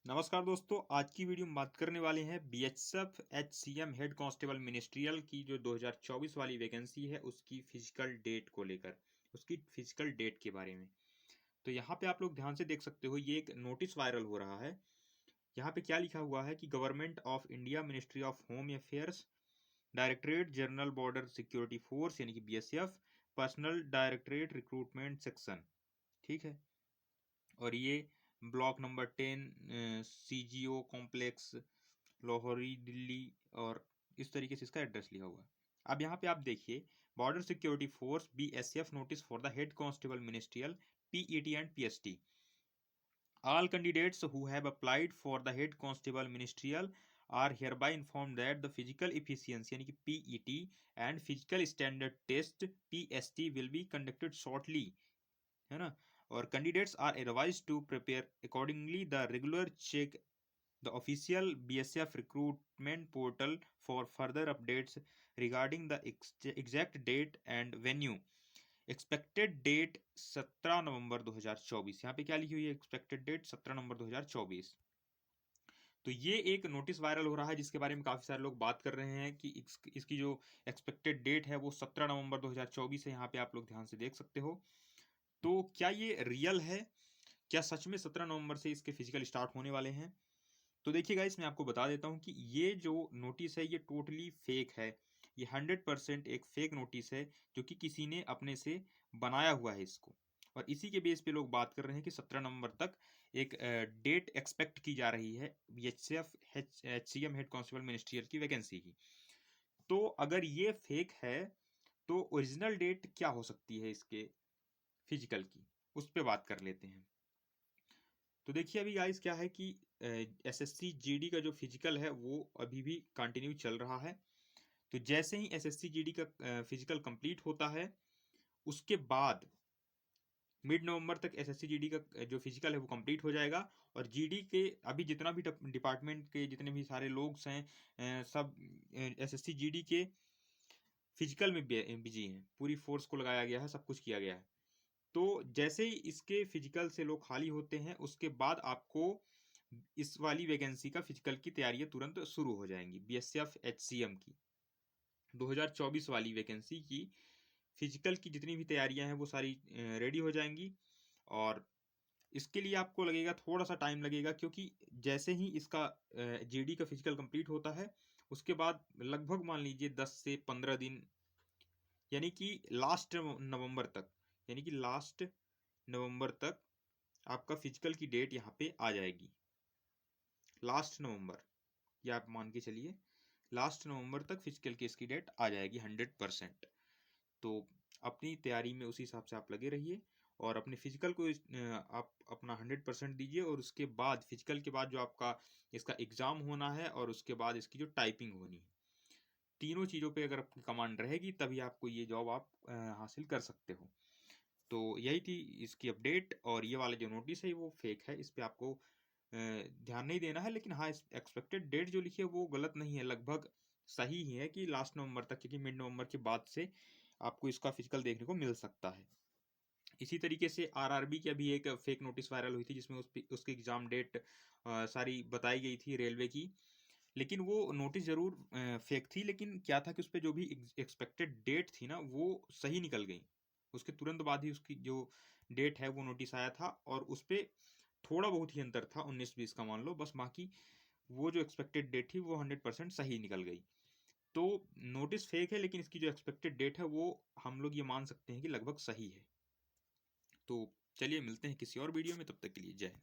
नमस्कार दोस्तों, आज की वीडियो में बात करने वाले हैं बीएचएफ एचसीएम हेड कांस्टेबल मिनिस्ट्रियल की जो 2024 वाली वैकेंसी है उसकी फिजिकल डेट को लेकर, उसकी फिजिकल डेट के बारे में। तो यहाँ पे आप लोग ध्यान से देख सकते हो, ये एक नोटिस वायरल हो रहा है। यहाँ पे क्या लिखा हुआ है कि government of India ministry of home affairs directorate general border security force यानी कि BSF personal directorate recruitment section, ठीक है। और ये block number 10 CGO complex Lahori Delhi, और इस तरीके से इसका एड्रेस लिखा हुआ है। अब यहाँ पे आप देखिए, border security force BSF notice for the head constable ministerial PET and PST. All candidates who have applied for the head constable ministerial are hereby informed that the physical efficiency यानी कि PET and physical standard test PST will be conducted shortly, है ना। और candidates are advised to prepare accordingly the regular check the official BSF recruitment portal for further updates regarding the exact date and venue. Expected date 17 November 2024। यहाँ पे क्या लिखी हुई है? Expected date 17 November 2024। तो ये एक नोटिस वायरल हो रहा है जिसके बारे में काफ़ी सारे लोग बात कर रहे हैं कि इसकी जो एक्सपेक्टेड डेट है वो 17 नवंबर 2024 है। यहाँ पे आप लोग ध्यान से देख सकते हो। तो क्या ये रियल है? क्या सच में 17 नवंबर से इसके फिजिकल स्टार्ट होने वाले हैं? तो देखिए गाइस, मैं आपको बता देता हूँ कि ये जो नोटिस है ये टोटली फेक है। ये 100% एक फेक नोटिस है जो कि किसी ने अपने से बनाया हुआ है इसको। और इसी के बेस पे लोग बात कर रहे हैं कि 17 नवंबर तक एक डेट एक्सपेक्ट की जा रही है बीएचएफ एचसीएम हेड कांस्टेबल मिनिस्ट्रियल की वैकेंसी की। तो अगर ये फेक है तो ओरिजिनल डेट क्या हो सकती है इसके फिजिकल की, उस पर बात कर लेते हैं। तो देखिए अभी गाइस क्या है कि एसएससी जीडी का जो फिजिकल है वो अभी भी कंटिन्यू चल रहा है। तो जैसे ही एसएससी जीडी का फिजिकल कंप्लीट होता है उसके बाद मिड नवंबर तक एसएससी जीडी का जो फिजिकल है वो कंप्लीट हो जाएगा। और जीडी के अभी जितना भी डिपार्टमेंट के जितने भी सारे लोग हैं, सब एसएससी जीडी के फिजिकल में बिजी हैं। पूरी फोर्स को लगाया गया है, सब कुछ किया गया है। तो जैसे ही इसके फिजिकल से लोग खाली होते हैं उसके बाद आपको इस वाली वैकेंसी का फिजिकल की तैयारियां तुरंत शुरू हो जाएंगी। बीएसएफ एचसीएम की 2024 वाली वैकेंसी की फिजिकल की जितनी भी तैयारियां हैं वो सारी रेडी हो जाएंगी। और इसके लिए आपको लगेगा, थोड़ा सा टाइम लगेगा, क्योंकि जैसे ही इसका जीडी का फिजिकल कंप्लीट होता है उसके बाद लगभग मान लीजिए 10 से 15 दिन, यानी कि लास्ट नवंबर तक, यानी कि लास्ट नवंबर तक आपका फिजिकल की डेट यहाँ पे आ जाएगी। लास्ट नवंबर, या आप मान के चलिए लास्ट नवंबर तक फिजिकल की इसकी डेट आ जाएगी 100%। तो अपनी तैयारी में उसी हिसाब से आप लगे रहिए और अपने फिजिकल को आप अपना 100% दीजिए। और उसके बाद फिजिकल के बाद जो आपका इसका एग्ज़ाम होना है और उसके बाद इसकी जो टाइपिंग होनी है, तीनों चीज़ों पे अगर आपकी कमांड रहेगी तभी आपको ये जॉब आप हासिल कर सकते हो। तो यही थी इसकी अपडेट। और ये वाला जो नोटिस है वो फेक है, इस पे आपको ध्यान नहीं देना है। लेकिन हाँ, इस एक्सपेक्टेड डेट जो लिखी है वो गलत नहीं है, लगभग सही ही है कि लास्ट नवंबर तक, क्योंकि मिड नवंबर के बाद से आपको इसका फिजिकल देखने को मिल सकता है। इसी तरीके से आरआरबी की अभी एक फेक नोटिस वायरल हुई थी जिसमें उसकी एग्जाम डेट सारी बताई गई थी रेलवे की। लेकिन वो नोटिस जरूर फेक थी, लेकिन क्या था कि उस पर जो भी एक्सपेक्टेड डेट थी ना वो सही निकल गई। उसके तुरंत बाद ही उसकी जो डेट है वो नोटिस आया था, और उस पर थोड़ा बहुत ही अंतर था, 19-20 का मान लो बस। बाकी वो जो एक्सपेक्टेड डेट थी वो 100% सही निकल गई। तो नोटिस फेक है, लेकिन इसकी जो एक्सपेक्टेड डेट है वो हम लोग ये मान सकते हैं कि लगभग सही है। तो चलिए मिलते हैं किसी और वीडियो में, तब तक के लिए जय हिंद।